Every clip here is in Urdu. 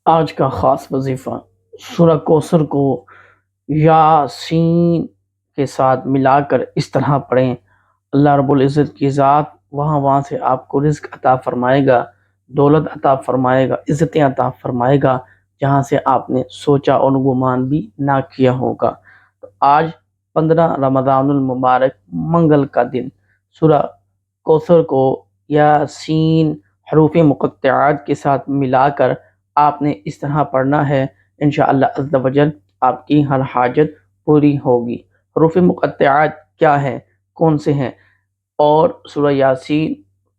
آج کا خاص وظیفہ سورہ کوثر کو یاسین کے ساتھ ملا کر اس طرح پڑھیں، اللہ رب العزت کی ذات وہاں سے آپ کو رزق عطا فرمائے گا، دولت عطا فرمائے گا، عزتیں عطا فرمائے گا، جہاں سے آپ نے سوچا اور گمان بھی نہ کیا ہوگا۔ تو آج 15 رمضان المبارک منگل کا دن سورہ کوثر کو یاسین حروف مقطعات کے ساتھ ملا کر آپ نے اس طرح پڑھنا ہے۔ انشاءاللہ عز و جل آپ کی ہر حاجت پوری ہوگی۔ حروف مقطعات کیا ہیں، کون سے ہیں، اور سورہ یاسین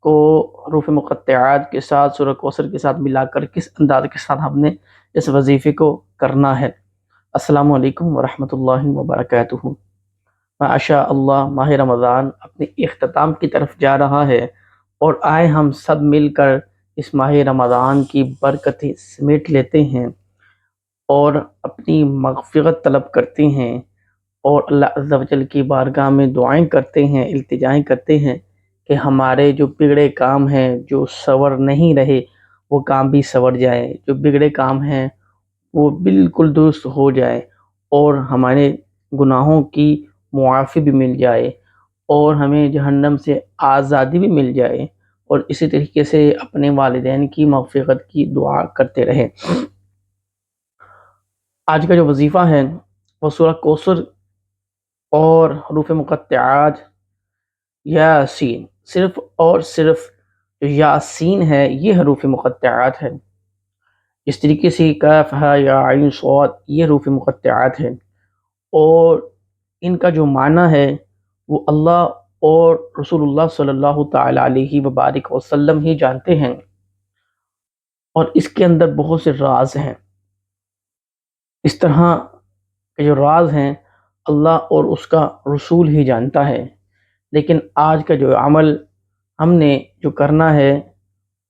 کو حروف مقطعات کے ساتھ سورہ کوثر کے ساتھ ملا کر کس انداز کے ساتھ ہم نے اس وظیفے کو کرنا ہے۔ السلام علیکم ورحمۃ اللہ وبرکاتہ۔ ماشاء اللہ ماہ رمضان اپنے اختتام کی طرف جا رہا ہے، اور آئے ہم سب مل کر اس ماہ رمضان کی برکتیں سمیٹ لیتے ہیں اور اپنی مغفرت طلب کرتے ہیں، اور اللہ عز و جل کی بارگاہ میں دعائیں کرتے ہیں، التجائیں کرتے ہیں کہ ہمارے جو بگڑے کام ہیں، جو سور نہیں رہے، وہ کام بھی سور جائے، جو بگڑے کام ہیں وہ بالکل درست ہو جائے، اور ہمارے گناہوں کی معافی بھی مل جائے، اور ہمیں جہنم سے آزادی بھی مل جائے، اور اسی طریقے سے اپنے والدین کی مغفرت کی دعا کرتے رہیں۔ آج کا جو وظیفہ ہے وہ سورہ کوثر اور حروف مقطعات یاسین، صرف اور صرف جو یاسین ہے یہ حروف مقطعات ہے، اس طریقے سے کاف ہا یا عین صاد یہ حروف مقطعات ہے، اور ان کا جو معنی ہے وہ اللہ اور رسول اللہ صلی اللہ تعالی علیہ وبارک وسلم ہی جانتے ہیں، اور اس کے اندر بہت سے راز ہیں۔ اس طرح کے جو راز ہیں اللہ اور اس کا رسول ہی جانتا ہے، لیکن آج کا جو عمل ہم نے جو کرنا ہے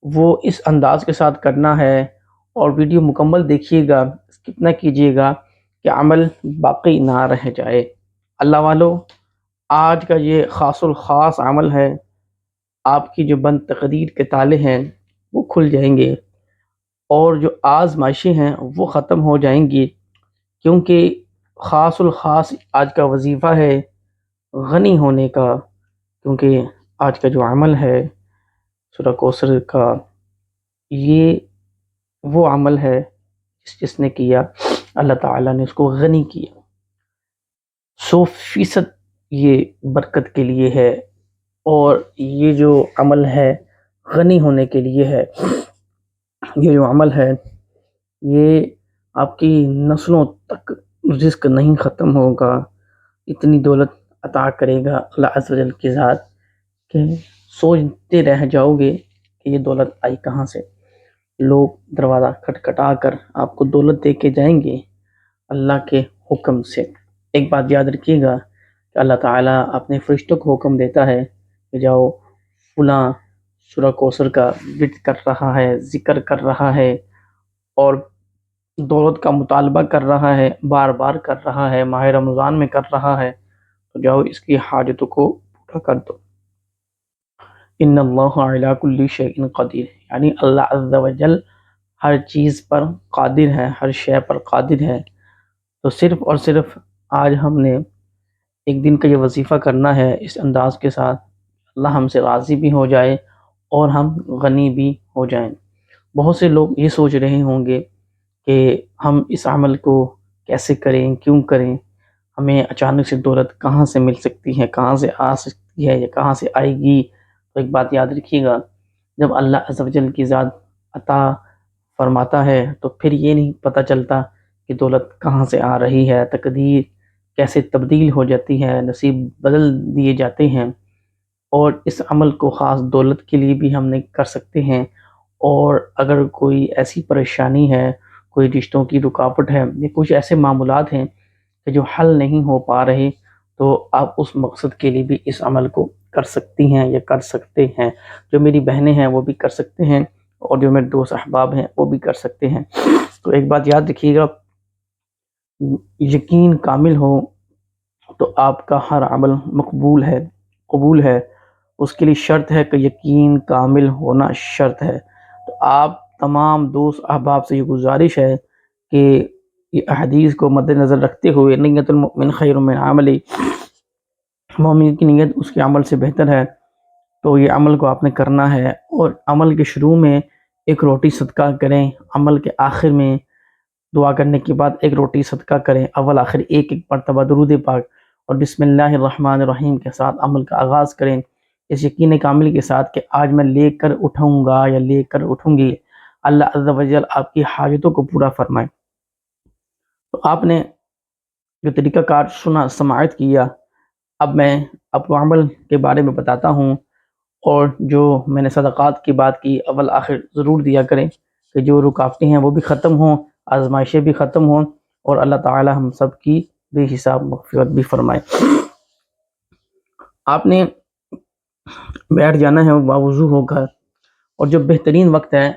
وہ اس انداز کے ساتھ کرنا ہے، اور ویڈیو مکمل دیکھیے گا، اسکپ نہ کیجیے گا کہ عمل باقی نہ رہ جائے۔ اللہ والو، آج کا یہ خاص الخاص عمل ہے، آپ کی جو بند تقدیر کے تالے ہیں وہ کھل جائیں گے، اور جو آزمائشیں ہیں وہ ختم ہو جائیں گی، کیونکہ خاص الخاص آج کا وظیفہ ہے غنی ہونے کا، کیونکہ آج کا جو عمل ہے سورہ کوثر کا یہ وہ عمل ہے جس نے کیا اللہ تعالیٰ نے اس کو غنی کیا، 100% یہ برکت کے لیے ہے، اور یہ جو عمل ہے غنی ہونے کے لیے ہے۔ یہ جو عمل ہے یہ آپ کی نسلوں تک رزق نہیں ختم ہوگا، اتنی دولت عطا کرے گا اللہ عز و جل کی ذات کہ سوچتے رہ جاؤ گے کہ یہ دولت آئی کہاں سے۔ لوگ دروازہ کھٹکھٹا کر آپ کو دولت دے کے جائیں گے اللہ کے حکم سے۔ ایک بات یاد رکھیے گا کہ اللہ تعالیٰ اپنے فرشتوں کو حکم دیتا ہے کہ جاؤ فلاں سورہ کوثر کا ورد کر رہا ہے، ذکر کر رہا ہے، اور دولت کا مطالبہ کر رہا ہے، بار بار کر رہا ہے، ماہ رمضان میں کر رہا ہے، تو جاؤ اس کی حاجتوں کو پورا کر دو۔ ان اللہ علی کل شیء قدیر، یعنی اللہ عز و جل ہر چیز پر قادر ہے، ہر شے پر قادر ہے۔ تو صرف اور صرف آج ہم نے ایک دن کا یہ وظیفہ کرنا ہے اس انداز کے ساتھ، اللہ ہم سے راضی بھی ہو جائے اور ہم غنی بھی ہو جائیں۔ بہت سے لوگ یہ سوچ رہے ہوں گے کہ ہم اس عمل کو کیسے کریں، کیوں کریں، ہمیں اچانک سے دولت کہاں سے مل سکتی ہے، کہاں سے آ سکتی ہے، یا کہاں سے آئے گی۔ تو ایک بات یاد رکھیے گا، جب اللہ عز و جل کی ذات عطا فرماتا ہے تو پھر یہ نہیں پتہ چلتا کہ دولت کہاں سے آ رہی ہے، تقدیر کیسے تبدیل ہو جاتی ہے، نصیب بدل دیے جاتے ہیں، اور اس عمل کو خاص دولت کے لیے بھی ہم نے کر سکتے ہیں۔ اور اگر کوئی ایسی پریشانی ہے، کوئی رشتوں کی رکاوٹ ہے، یا کچھ ایسے معاملات ہیں کہ جو حل نہیں ہو پا رہے، تو آپ اس مقصد کے لیے بھی اس عمل کو کر سکتی ہیں یا کر سکتے ہیں۔ جو میری بہنیں ہیں وہ بھی کر سکتے ہیں، اور جو میرے دوست احباب ہیں وہ بھی کر سکتے ہیں۔ تو ایک بات یاد رکھیے گا، یقین کامل ہو تو آپ کا ہر عمل مقبول ہے، قبول ہے۔ اس کے لیے شرط ہے کہ یقین کامل ہونا شرط ہے۔ تو آپ تمام دوست احباب سے یہ گزارش ہے کہ یہ احادیث کو مد نظر رکھتے ہوئے نیت المؤمن خیر من عملی، مومن کی نیت اس کے عمل سے بہتر ہے، تو یہ عمل کو آپ نے کرنا ہے۔ اور عمل کے شروع میں ایک روٹی صدقہ کریں، عمل کے آخر میں دعا کرنے کے بعد ایک روٹی صدقہ کریں، اول آخر ایک ایک مرتبہ درود پاک اور بسم اللہ الرحمن الرحیم کے ساتھ عمل کا آغاز کریں، اس یقین کامل کے ساتھ کہ آج میں لے کر اٹھوں گا یا لے کر اٹھوں گی، اللہ عز و جل آپ کی حاجتوں کو پورا فرمائے۔ تو آپ نے جو طریقہ کار سنا، سماعت کیا، اب میں آپ کو عمل کے بارے میں بتاتا ہوں۔ اور جو میں نے صدقات کی بات کی، اول آخر ضرور دیا کریں کہ جو رکاوٹیں ہیں وہ بھی ختم ہوں، آزمائشیں بھی ختم ہوں، اور اللہ تعالی ہم سب کی بے حساب مغفرت بھی فرمائے۔ آپ نے بیٹھ جانا ہے باوضو ہو کر، اور جو بہترین وقت ہے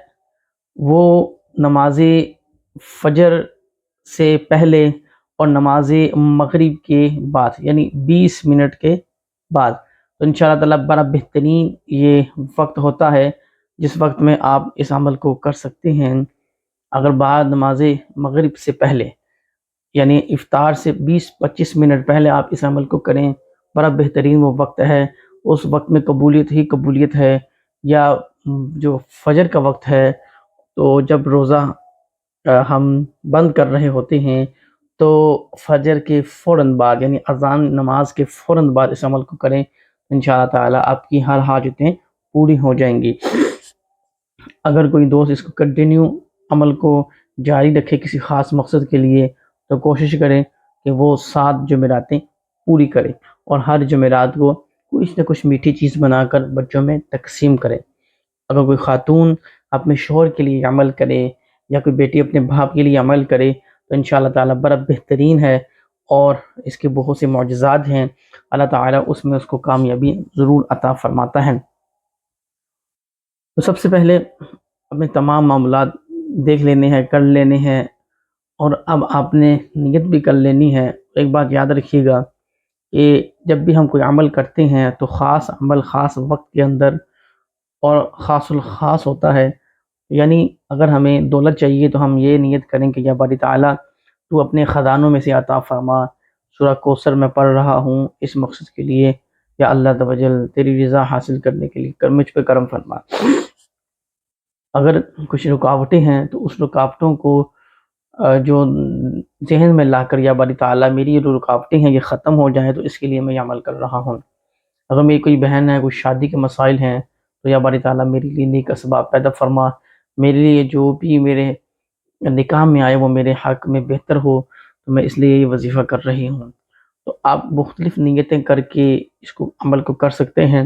وہ نماز فجر سے پہلے اور نماز مغرب کے بعد، یعنی 20 منٹ کے بعد، تو انشاءاللہ تعالیٰ بڑا بہترین یہ وقت ہوتا ہے جس وقت میں آپ اس عمل کو کر سکتے ہیں۔ اگر بعد نماز مغرب سے پہلے، یعنی افطار سے 20-25 منٹ پہلے آپ اس عمل کو کریں، بڑا بہترین وہ وقت ہے، اس وقت میں قبولیت ہی قبولیت ہے۔ یا جو فجر کا وقت ہے، تو جب روزہ ہم بند کر رہے ہوتے ہیں تو فجر کے فوراً بعد، یعنی اذان نماز کے فوراً بعد اس عمل کو کریں، انشاءاللہ تعالی آپ کی ہر حاجتیں پوری ہو جائیں گی۔ اگر کوئی دوست اس کو کنٹینیو عمل کو جاری رکھے کسی خاص مقصد کے لیے، تو کوشش کریں کہ وہ 7 جمعراتیں پوری کرے، اور ہر جمعرات کو کچھ نہ کچھ میٹھی چیز بنا کر بچوں میں تقسیم کرے۔ اگر کوئی خاتون اپنے شوہر کے لیے عمل کرے، یا کوئی بیٹی اپنے باپ کے لیے عمل کرے، تو انشاءاللہ تعالیٰ بڑا بہترین ہے، اور اس کے بہت سے معجزات ہیں، اللہ تعالیٰ اس میں اس کو کامیابی ضرور عطا فرماتا ہے۔ تو سب سے پہلے اپنے تمام معاملات دیکھ لینے ہیں، کر لینے ہیں، اور اب آپ نے نیت بھی کر لینی ہے۔ ایک بات یاد رکھیے گا کہ جب بھی ہم کوئی عمل کرتے ہیں تو خاص عمل خاص وقت کے اندر اور خاص الخاص ہوتا ہے۔ یعنی اگر ہمیں دولت چاہیے تو ہم یہ نیت کریں کہ یا باری تعالیٰ تو اپنے خزانوں میں سے عطا فرما، سورہ کوثر میں پڑھ رہا ہوں اس مقصد کے لیے، یا اللہ تعالی تیری رضا حاصل کرنے کے لیے مجھ پہ کرم فرما۔ اگر کچھ رکاوٹیں ہیں تو اس رکاوٹوں کو جو ذہن میں لا کر، یا باری تعالیٰ میری یہ جو رکاوٹیں ہیں یہ ختم ہو جائیں، تو اس کے لیے میں یہ عمل کر رہا ہوں۔ اگر میری کوئی بہن ہے، کوئی شادی کے مسائل ہیں، تو یا باری تعالیٰ میرے لیے نیک اسباب پیدا فرما، میرے لیے جو بھی میرے نکاح میں آئے وہ میرے حق میں بہتر ہو، تو میں اس لیے یہ وظیفہ کر رہی ہوں۔ تو آپ مختلف نیتیں کر کے اس کو عمل کو کر سکتے ہیں،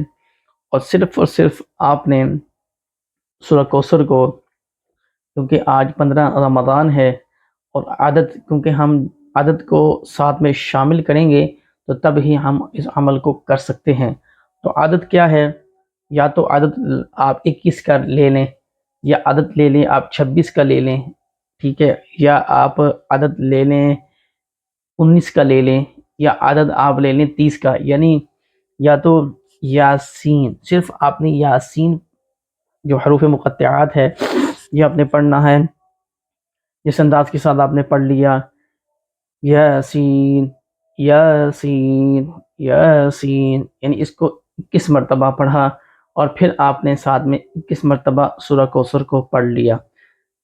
اور صرف آپ نے سورہ کوثر کو، کیونکہ آج 15 رمضان ہے، اور عادت، کیونکہ ہم عادت کو ساتھ میں شامل کریں گے تو تب ہی ہم اس عمل کو کر سکتے ہیں۔ تو عادت کیا ہے؟ یا تو عادت آپ 21 کا لے لیں، یا عادت لے لیں آپ 26 کا لے لیں، ٹھیک ہے، یا آپ عادت لے لیں 19 کا لے لیں، یا عادت آپ لے لیں 30 کا، یعنی یا تو یاسین، صرف آپ نے یاسین جو حروف مقطعات ہے یہ آپ نے پڑھنا ہے، جس انداز کے ساتھ آپ نے پڑھ لیا یاسین یاسین یاسین، یعنی اس کو 21 مرتبہ پڑھا، اور پھر آپ نے ساتھ میں 21 مرتبہ سورہ کوثر کو پڑھ لیا۔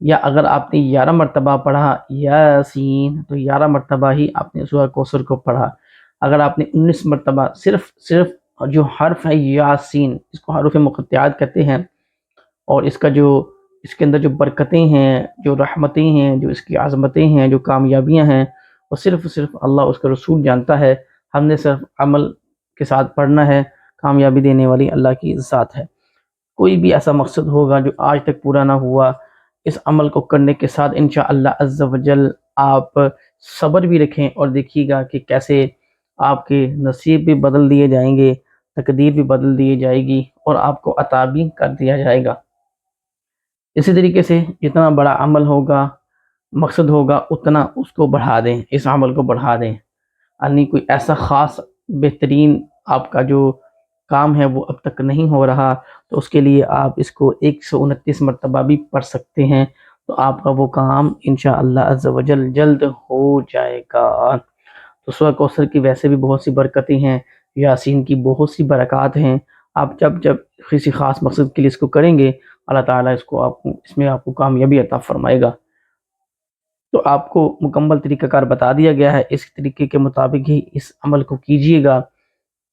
یا اگر آپ نے 11 مرتبہ پڑھا یاسین، تو 11 مرتبہ ہی آپ نے سورہ کوثر کو پڑھا۔ اگر آپ نے 19 مرتبہ صرف جو حرف ہے یاسین، اس کو حروف مقطعات کہتے ہیں، اور اس کے اندر جو برکتیں ہیں، جو رحمتیں ہیں، جو اس کی عظمتیں ہیں، جو کامیابیاں ہیں، وہ صرف اللہ اس کا رسول جانتا ہے۔ ہم نے صرف عمل کے ساتھ پڑھنا ہے، کامیابی دینے والی اللہ کی ذات ہے۔ کوئی بھی ایسا مقصد ہوگا جو آج تک پورا نہ ہوا، اس عمل کو کرنے کے ساتھ انشاءاللہ عز و جل آپ صبر بھی رکھیں، اور دیکھیے گا کہ کیسے آپ کے نصیب بھی بدل دیے جائیں گے، تقدیر بھی بدل دی جائے گی، اور آپ کو عطا بھی کر دیا جائے گا۔ اسی طریقے سے جتنا بڑا عمل ہوگا، مقصد ہوگا، اتنا اس کو بڑھا دیں، اس عمل کو بڑھا دیں، یعنی کوئی ایسا خاص بہترین آپ کا جو کام ہے وہ اب تک نہیں ہو رہا، تو اس کے لیے آپ اس کو 129 مرتبہ بھی پڑھ سکتے ہیں، تو آپ کا وہ کام انشاءاللہ عز و جل جلد ہو جائے گا۔ تو سورہ کوثر کی ویسے بھی بہت سی برکتیں ہیں، یاسین کی بہت سی برکات ہیں، آپ جب کسی خاص مقصد کے لیے اس کو کریں گے، اللہ تعالیٰ اس میں آپ کو کامیابی عطا فرمائے گا۔ تو آپ کو مکمل طریقہ کار بتا دیا گیا ہے، اس طریقے کے مطابق ہی اس عمل کو کیجیے گا،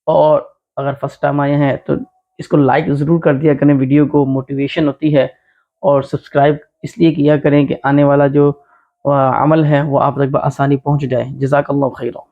اور اگر فرسٹ ٹائم آئے ہیں تو اس کو لائک ضرور کر دیا کریں، ویڈیو کو موٹیویشن ہوتی ہے، اور سبسکرائب اس لیے کیا کریں کہ آنے والا جو عمل ہے وہ آپ تک بآسانی پہنچ جائے۔ جزاک اللہ خیرہ۔